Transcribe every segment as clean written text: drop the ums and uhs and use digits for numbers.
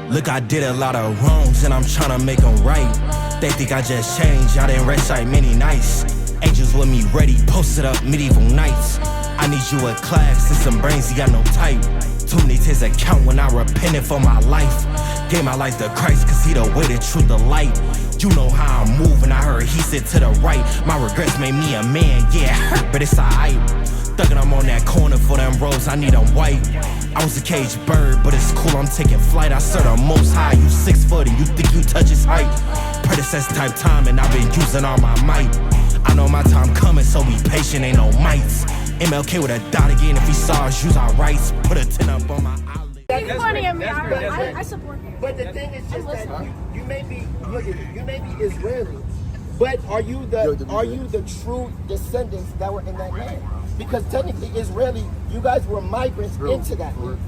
Look, I did a lot of wrongs and I'm tryna make them right. They think I just changed, I didn't rest like many nights. Angels with me ready, posted up medieval nights. I need you a class and some brains, you got no type. Too many tears account when I repented for my life. Gave my life to Christ cause he the way, the truth, the light. You know how I'm moving, I heard he said to the right. My regrets made me a man, yeah, it hurt, but it's alright. Thuggin', I'm on that corner for them roads, I need them white. I was a caged bird, but it's cool, I'm taking flight. I serve the most high, you 6 foot and you think you touch his height. Predecessor type time and I've been using all my might. I know my time coming, so be patient, ain't no mites. MLK with a dot again, if he saw us use our rights. Put a 10 up on my eyelid. That's funny, I support you. But the thing is just that you may be, look at you may be Israeli, but are you the true descendants that were in that land? Because technically Israeli, you guys were migrants into that land.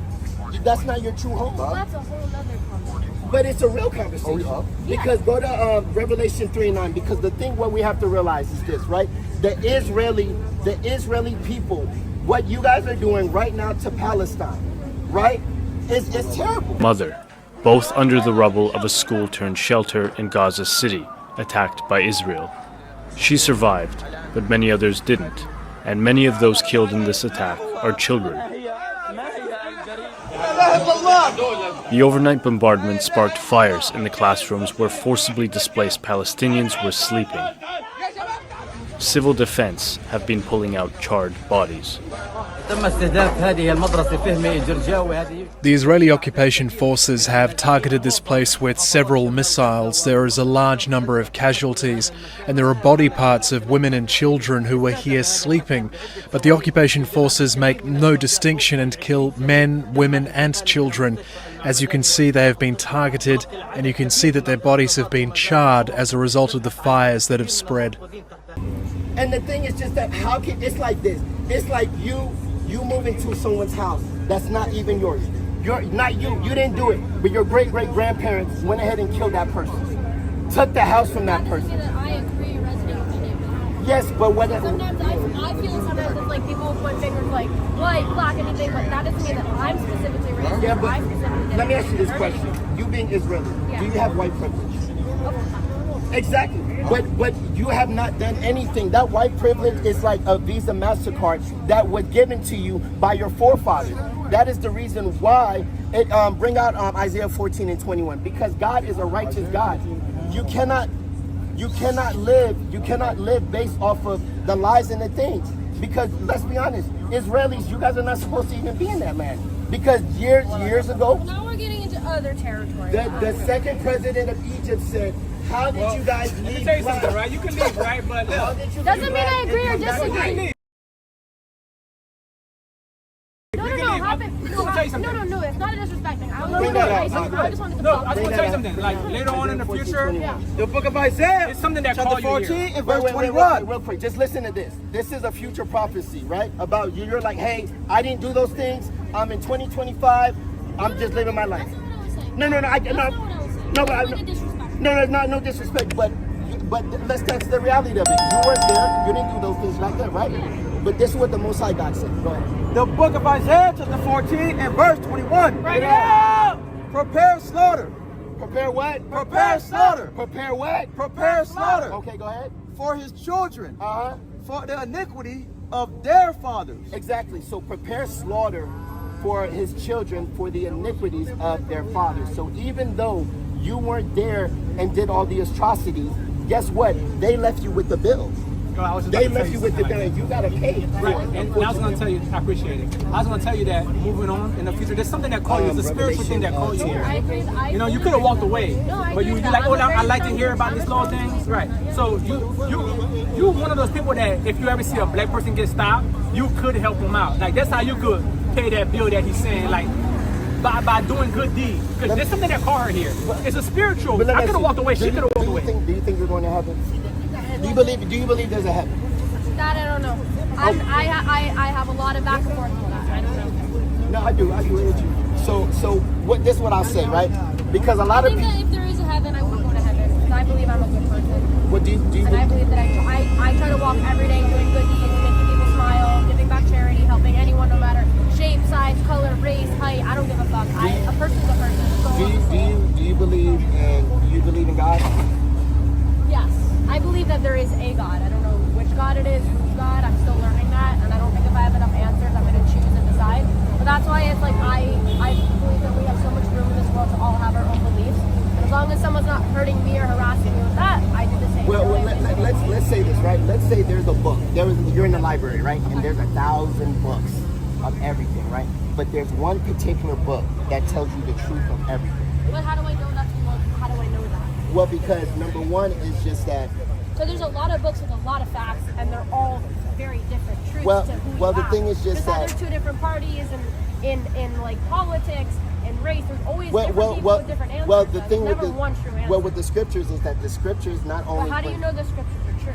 That's not your true home. Well, that's a whole other conversation. But it's a real conversation. Because go to Revelation 3:9, because the thing what we have to realize is this, right? The Israeli people, what you guys are doing right now to Palestine, right? It's terrible. Mother, both under the rubble of a school turned shelter in Gaza City, attacked by Israel. She survived, but many others didn't, and many of those killed in this attack are children. The overnight bombardment sparked fires in the classrooms where forcibly displaced Palestinians were sleeping. Civil defense have been pulling out charred bodies. The Israeli occupation forces have targeted this place with several missiles. There is a large number of casualties, and there are body parts of women and children who were here sleeping. But the occupation forces make no distinction and kill men, women and children. As you can see, they have been targeted, and you can see that their bodies have been charred as a result of the fires that have spread. And the thing is just that it's like this. It's like you move into someone's house that's not even yours. You didn't do it, but your great-great-grandparents went ahead and killed that person. Took the house from that person. I agree, resident. Yes, but whether sometimes I feel sometimes it's like people point fingers like white, black, anything, but that doesn't mean that I'm specifically racist. Yeah, but let me ask you this question. You being Israeli, do you have white privilege? Exactly, but you have not done anything. That white privilege is like a Visa MasterCard that was given to you by your forefathers. That is the reason why it bring out Isaiah 14:21, because God is a righteous God. You cannot live based off of the lies and the things. Because let's be honest, Israelis, you guys are not supposed to even be in that land. Because years ago, now we're getting into other territory. The second president of Egypt said, how did you guys leave? Let me tell you something, right? You can leave, right? But doesn't mean I agree or disagree. No, it's not a disrespect thing. I just wanted to I just want to tell you something. Like later on in the future, the book of Isaiah, it's something that chapter 14 and verse 21. Real quick, just listen to this. This is a future prophecy, right? About you. You're like, hey, I didn't do those things. I'm in 2025. I'm just living my life. No disrespect, but that's the reality of it. You weren't there. You didn't do those things back then, right? But this is what the Most High God said. Go ahead. The book of Isaiah, chapter 14 and verse 21. Right now. Prepare slaughter. Prepare what? Prepare slaughter. Prepare what? Prepare slaughter. Okay, go ahead. For his children. For the iniquity of their fathers. Exactly. So prepare slaughter for his children for the iniquities of their fathers. So even though you weren't there and did all the atrocities, guess what? They left you with the bill. They left you with the bill and you got to pay. Right. And I was going to tell you, I appreciate it. I was going to tell you that moving on in the future, there's something that calls you. It's a spiritual thing that calls you here. I agree. You know, you could have walked away, but you're like, oh, I like to hear about these little things. Right. So you're one of those people that if you ever see a black person get stopped, you could help them out. Like that's how you could pay that bill that he's saying, like by doing good deeds. Because there's something that called her here. It's a spiritual. I could have walked away. She could have walked away. Do you think you're going to heaven? Do you believe there's a heaven? That I don't know. I have a lot of back and forth on that. I don't know. No, I do with you. So this is what I'll say, right? Because a lot of people. I think that if there is a heaven, I will go to heaven because I believe I'm a good person. What do you and I believe that I try to walk every day doing good deeds, making people smile, giving back charity, helping anyone, no matter shape, size, color, race, height. I don't give a fuck. A person's a person. So Do you believe in God? Yes, I believe that there is a God. I don't know which God it is, whose God. I'm still learning that, and I don't think if I have enough answers, I'm going to choose and decide. But that's why it's like I believe that we have so much room in this world to all have our own beliefs. And as long as someone's not hurting me or harassing me with that, I do the same. Well, let's say this, right? Let's say there's a book. You're in the library, right? And there's 1,000 books of everything, right? But there's one particular book that tells you the truth of everything. But how do I know that's one? How do I know that? Well, because number one is just that. So there's a lot of books with a lot of facts, and they're all very different truths to who well, you the are. thing is just that there's two different parties, and in like politics and race, there's always different people with different answers. Well, the thing there's never one true answer. Well, with the scriptures is that the scriptures not only. But how do you know the scriptures are true?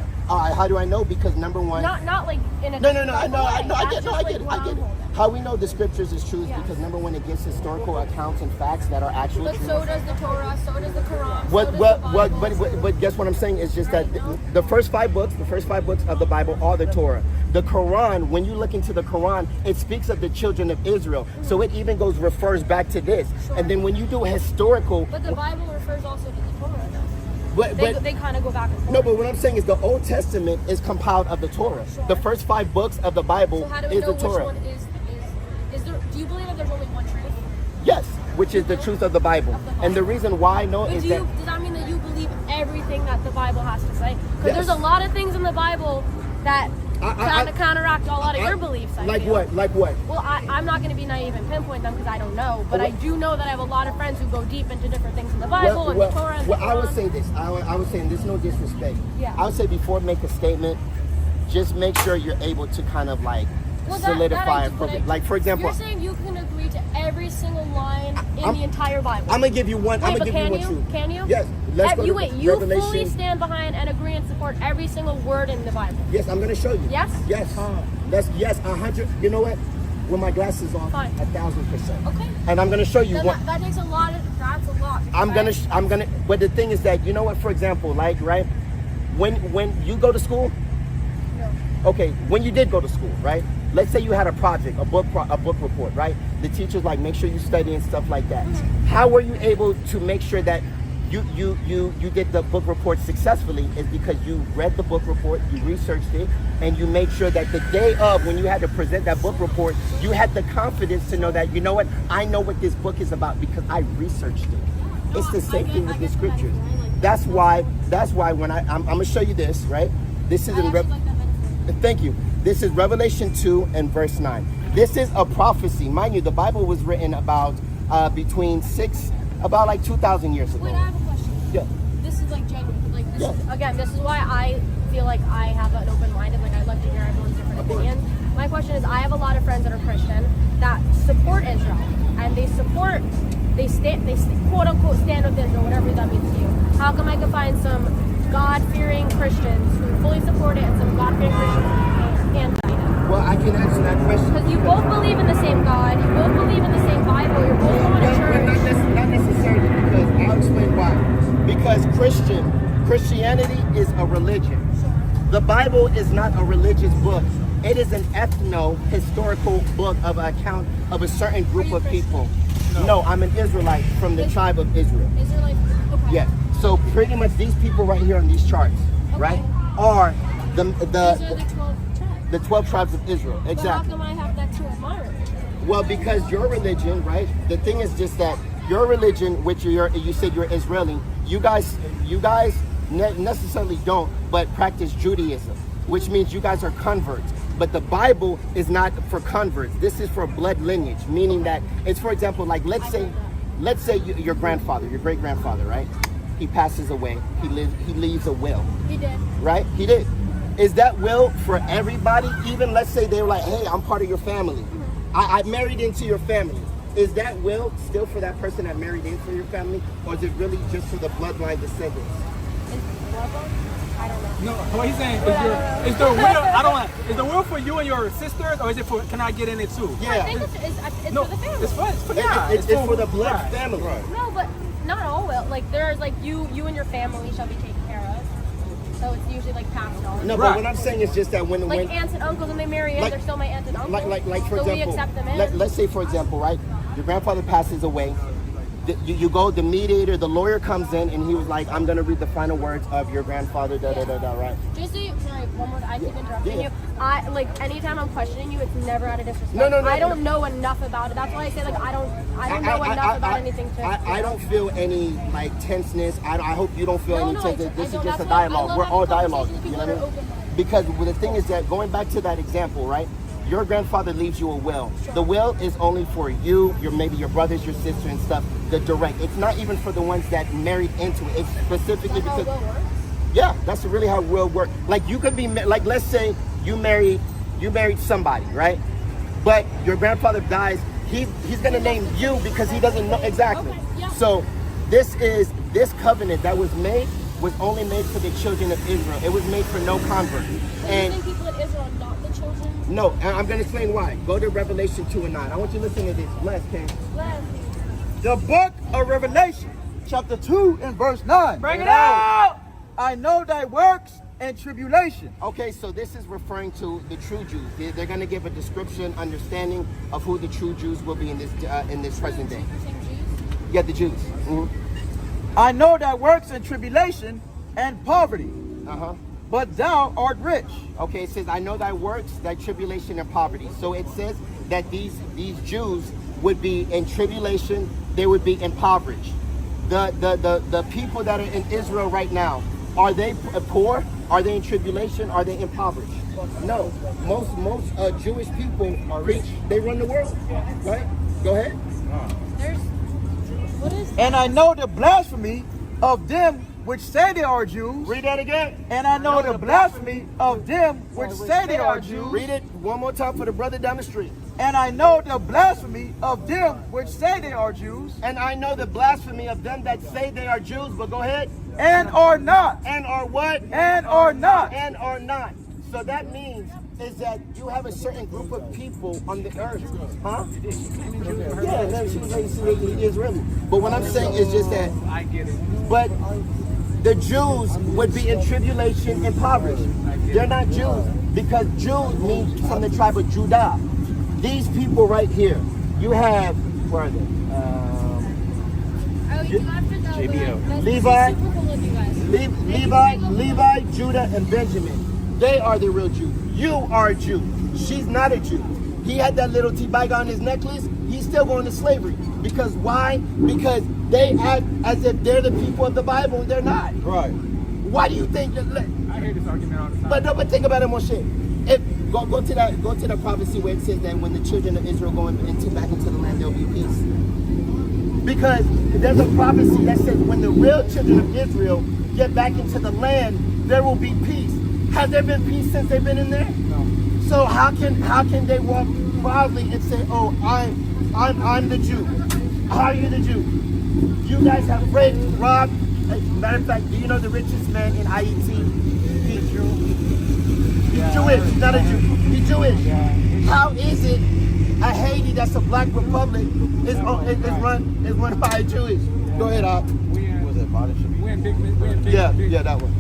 How do I know? Because number one. Not like in a. No. I get it. holding. How we know the scriptures is true is Yeah. because number one, it gives historical accounts and facts that are actually But true. so does the Torah, so does the Quran. So does the Bible. But guess what I'm saying is just that the first five books of the Bible are the Torah. The Quran, when you look into the Quran, it speaks of the children of Israel. So it even refers back to this. Sure. And then when you do historical. But the Bible refers also to the Torah, though. They kind of go back and forth. No, but what I'm saying is the Old Testament is compiled of the Torah. Sure. The first 5 books of the Bible So how do we is know the Torah. which one is there? Do you believe that there's only one truth? Yes, which is the truth of the Bible. And the reason why I know But is does that mean that you believe everything that the Bible has to say? Because Yes. there's a lot of things in the Bible that kind of counteract a lot of your beliefs. I Like feel. what? Like what? Well, I'm not going to be naive and pinpoint them because I don't know. But I do know that I have a lot of friends who go deep into different things in the Bible and the Torah and the I would Quran. say this. I would say, and there's no disrespect. Yeah. I would say before make a statement, just make sure you're able to kind of like solidify and prove it. Like for example, you're saying you can agree to every single line in the entire Bible. I'm gonna give you one. Wait, I'm but gonna give you one truth. Can you? Yes. Let's go to you Revelation. fully stand behind and agree and support every single word in the Bible. Yes, I'm gonna show you. Yes? Yes. That's yes, 100. You know what? With my glasses on, Fine. 1,000%. Okay. And I'm gonna show you Then what. that takes a lot. That's a lot. I'm gonna. But the thing is that you know what? For example, like right, when you go to school. No. Okay, when you did go to school, right? Let's say you had a project, a book report, right? The teacher's like, make sure you study and stuff like that. Mm-hmm. How were you able to make sure that you did the book report successfully? Is because you read the book report, you researched it, and you made sure that the day of when you had to present that book report, you had the confidence to know that, you know what, I know what this book is about because I researched it. It's the same thing with the scriptures. That's why when I'm gonna show you this, right? This is Thank you. This is Revelation 2 and verse 9. This is a prophecy. Mind you, the Bible was written about about like 2,000 years ago. Wait, I have a question. Yeah. This is like genuine. Like this Yeah. is, again, this is why I feel like I have an open mind and like I like to hear everyone's different opinions. My question is, I have a lot of friends that are Christian that support Israel, and they quote unquote stand with Israel, whatever that means to you. How come I could find some God-fearing Christians who fully support it and some God-fearing Christians who anti it? Well, I can answer that question. Because you both believe in the same God, you both believe in the same Bible, you're both going to church. Not necessarily, because I'll explain why. Because Christianity is a religion. The Bible is not a religious book. It is an ethno-historical book of an account of a certain group of people. No, I'm an Israelite from the tribe of Israel. Israelite, okay. Yeah. So pretty much these people right here on these charts, right, are These are the 12 tribes. the 12 tribes of Israel. But Exactly. how come I have that too in my religion? Well, because your religion, right? The thing is just that your religion, which you said you're Israeli, you guys necessarily don't, but practice Judaism, which means you guys are converts. But the Bible is not for converts. This is for blood lineage, meaning that it's, for example, like let's say your grandfather, your great grandfather, right? He passes away. He leaves a will. He did. Right? He did. Is that will for everybody? Even let's say they were like, hey, I'm part of your family. I married into your family. Is that will still for that person that married into your family? Or is it really just for the bloodline descendants? I don't know. No, what he's saying is the will. I don't want. Is the will for you and your sisters, or is it for? Can I get in it too? Yeah. I think it's No, for the family. it's for It's for the blood right. family. No, but not all will. Like there's like you and your family shall be taken care of. So it's usually like passed on. No, Right. but what I'm saying is just that when Aunts and uncles, when they marry in, Like- they're still my aunt and uncle. like for so example, we accept them in. let's say for example, right, your grandfather passes away, You go, the mediator, the lawyer comes in, and he was like, I'm going to read the final words of your grandfather, right? Just so sorry, one more, I keep interrupting Yeah. you. Like, anytime I'm questioning you, it's never out of disrespect. No, I don't know enough about it. That's why I say, like, I don't know enough about anything to... I don't feel any, like, tenseness. I hope you don't feel any tenseness. This is just a That's why I dialogue. love We're all having dialogue. conversations with You know people what I that are mean? open-minded. Because the thing is that, going back to that example, right? Your grandfather leaves you a will. The will is only for you, maybe your brothers, your sister, and stuff. The direct. It's not even for the ones that married into it. It's specifically Is that how because. it will work? Yeah, that's really how it will work. Like you could be like, let's say you married somebody, right? But your grandfather dies. He's gonna name you because he doesn't know exactly. Okay, yeah. So this covenant that was only made for the children of Israel. It was made for no convert. So you And think people in Israel are not the children? no, and I'm gonna explain why. Go to Revelation 2:9. I want you to listen to this. Bless, King. The book of Revelation, chapter 2 and verse 9. Bring it out! I know thy works and tribulation. Okay, so this is referring to the true Jews. They're going to give a description, understanding of who the true Jews will be in this present day. You're saying Jews? Yeah, the Jews. I know thy works and tribulation and poverty, Uh-huh. but thou art rich. Okay, it says, I know thy works, thy tribulation and poverty. So it says that these Jews would be in tribulation, they would be impoverished. The people that are in Israel right now, are they poor? Are they in tribulation? Are they impoverished? No. Most Jewish people are rich. They run the world, right? Go ahead. What is And I know the blasphemy of them which say they are Jews. Read that again. And I know the blasphemy of them which say they are Jews. Read it one more time for the brother down the street. And I know the blasphemy of them which say they are Jews. And I know the blasphemy of them that say they are Jews, but go ahead. And are not. And are what? And are not. And are not. So that means is that you have a certain group of people on the earth. Huh? Yeah, no, she was Israeli. But what I'm saying is just that. I get it. But the Jews would be in tribulation, impoverished. They're not Jews because Jews means from the tribe of Judah. These people right here, you have, where are they? you do after the JBL. Levi. Super cool of you guys. Levi, Judah, and Benjamin. They are the real Jews. You are a Jew. She's not a Jew. He had that little T-bag on his necklace. He's still going to slavery. Because why? Because they act as if they're the people of the Bible and they're not. Right. Why do you think that? I hear this argument all the time. But think about it, Moshe. Go to the prophecy where it says that when the children of Israel go back into the land, there'll be peace. Because there's a prophecy that says when the real children of Israel get back into the land, there will be peace. Has there been peace since they've been in there? No. So how can they walk proudly and say, "Oh, I'm the Jew"? How are you the Jew? You guys have raped, robbed. Matter of fact, do you know the richest man in IET? He's Jewish, not a Jew. He's Jewish. How is it a Haiti that's a black republic is run by a Jewish? Go ahead, Op. We in big. Yeah, that one.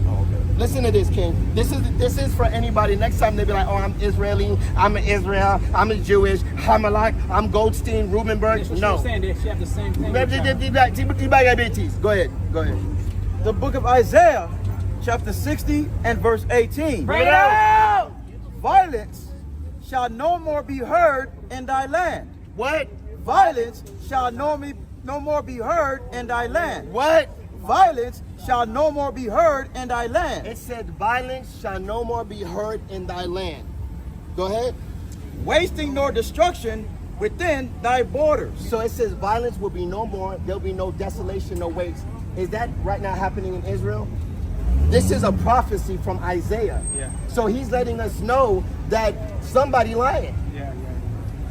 Listen to this, King. This is for anybody. Next time they be like, "Oh, I'm Israeli. I'm an Israel. I'm a Jewish. I'm Goldstein, Rubenberg." That's what No. you're saying. They have the same thing. Go ahead. The book of Isaiah, chapter 60 and verse 18. Bring it out! Violence shall no more be heard in thy land. What? Violence shall no more be heard in thy land. What? Violence shall no more be heard in thy land. It said, "Violence shall no more be heard in thy land." Go ahead. Wasting nor destruction within thy borders. So it says, violence will be no more. There'll be no desolation, no waste. Is that right now happening in Israel? This is a prophecy from Isaiah. Yeah. So he's letting us know that somebody lying. Yeah.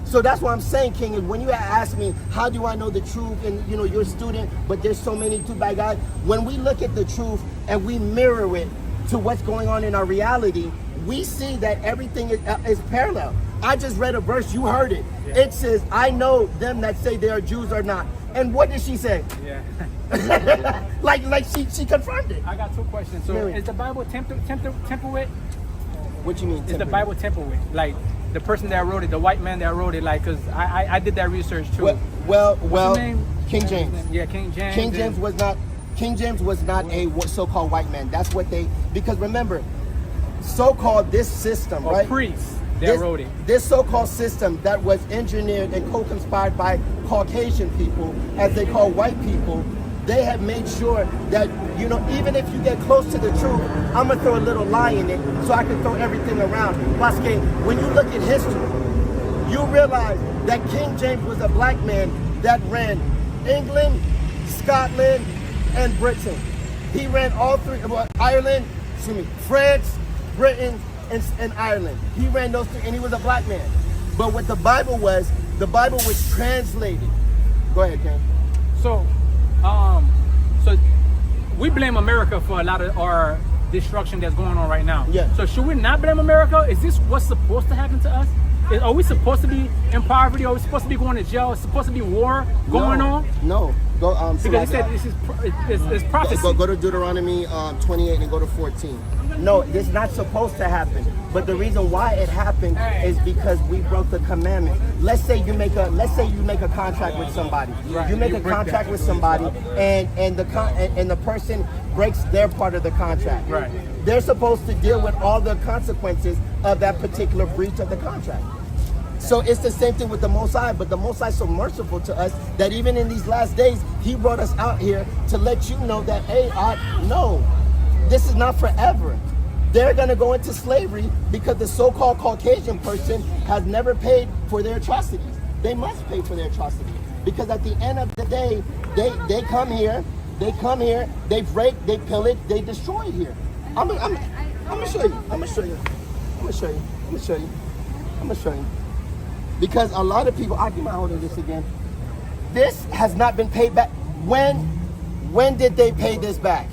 So that's what I'm saying, King, is when you ask me, how do I know the truth? And you're a student, but there's so many too bad guys. When we look at the truth and we mirror it to what's going on in our reality, we see that everything is parallel. I just read a verse, you heard it. Yeah. It says, I know them that say they are Jews or not. And what did she say? Yeah. like she confirmed it. I got two questions. So Mary. is the Bible tempered with? What you mean? Is the Bible tempered with? Like the person that wrote it, the white man that wrote it, like, cause I did that research too. Well. What's his name? King James. Yeah, King James. King James was not. King James was not a so-called white man. That's what they. Because remember, so-called this system, right? Priests that wrote it. This so-called system that was engineered and co-conspired by Caucasian people, as they call white people, they have made sure that, you know, even if you get close to the truth, I'm gonna throw a little lie in it so I can throw everything around. Paske, when you look at history, you realize that King James was a black man that ran England, Scotland, and Britain. He ran all three, well, Ireland, France, Britain, and Ireland. He ran those three, and he was a black man. But what the Bible was translated. Go ahead, Ken. So we blame America for a lot of our destruction that's going on right now. Yeah. So should we not blame America? Is this what's supposed to happen to us? Are we supposed to be in poverty? Are we supposed to be going to jail? Is supposed to be war going on? No. Go. Because it said it's prophecy. Go to Deuteronomy 28 and go to 14. No, this is not supposed to happen. But the reason why it happened is because we broke the commandment. Let's say you make a contract with somebody. Right. You make a contract with somebody, and the person breaks their part of the contract. Right. They're supposed to deal with all the consequences of that particular breach of the contract. So it's the same thing with the Most High, but the Most High is so merciful to us that even in these last days, He brought us out here to let you know that, hey, no, this is not forever. They're going to go into slavery because the so-called Caucasian person has never paid for their atrocities. They must pay for their atrocities because at the end of the day, they come here, they break, they pillage, they destroy here. I'm gonna show you. Because a lot of people, I'll give my hold of this again. This has not been paid back. When did they pay this back?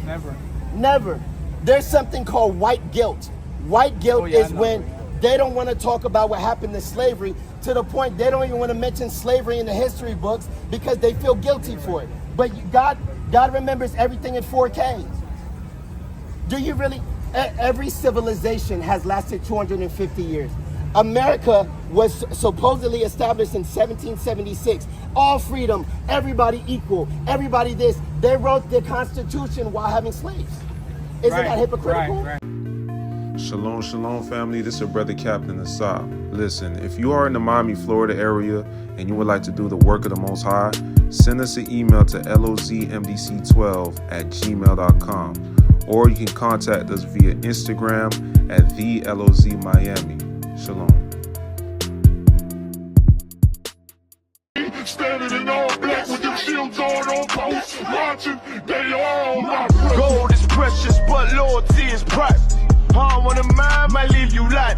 Never. There's something called white guilt. White guilt is when they don't want to talk about what happened to slavery to the point they don't even want to mention slavery in the history books because they feel guilty for it. But God remembers everything in 4K. Do you really? Every civilization has lasted 250 years. America was supposedly established in 1776. All freedom, everybody equal, everybody this. They wrote the Constitution while having slaves. Isn't that hypocritical? Right. Shalom, shalom, family. This is your brother, Captain Asab. Listen, if you are in the Miami, Florida area and you would like to do the work of the Most High, send us an email to lozmdc12@gmail.com. Or you can contact us via Instagram at THEELOZMDC. Shalom. Standing in all black with them shields on post, watching, they all my gold is precious, but loyalty is private. I don't wanna mind, might leave you like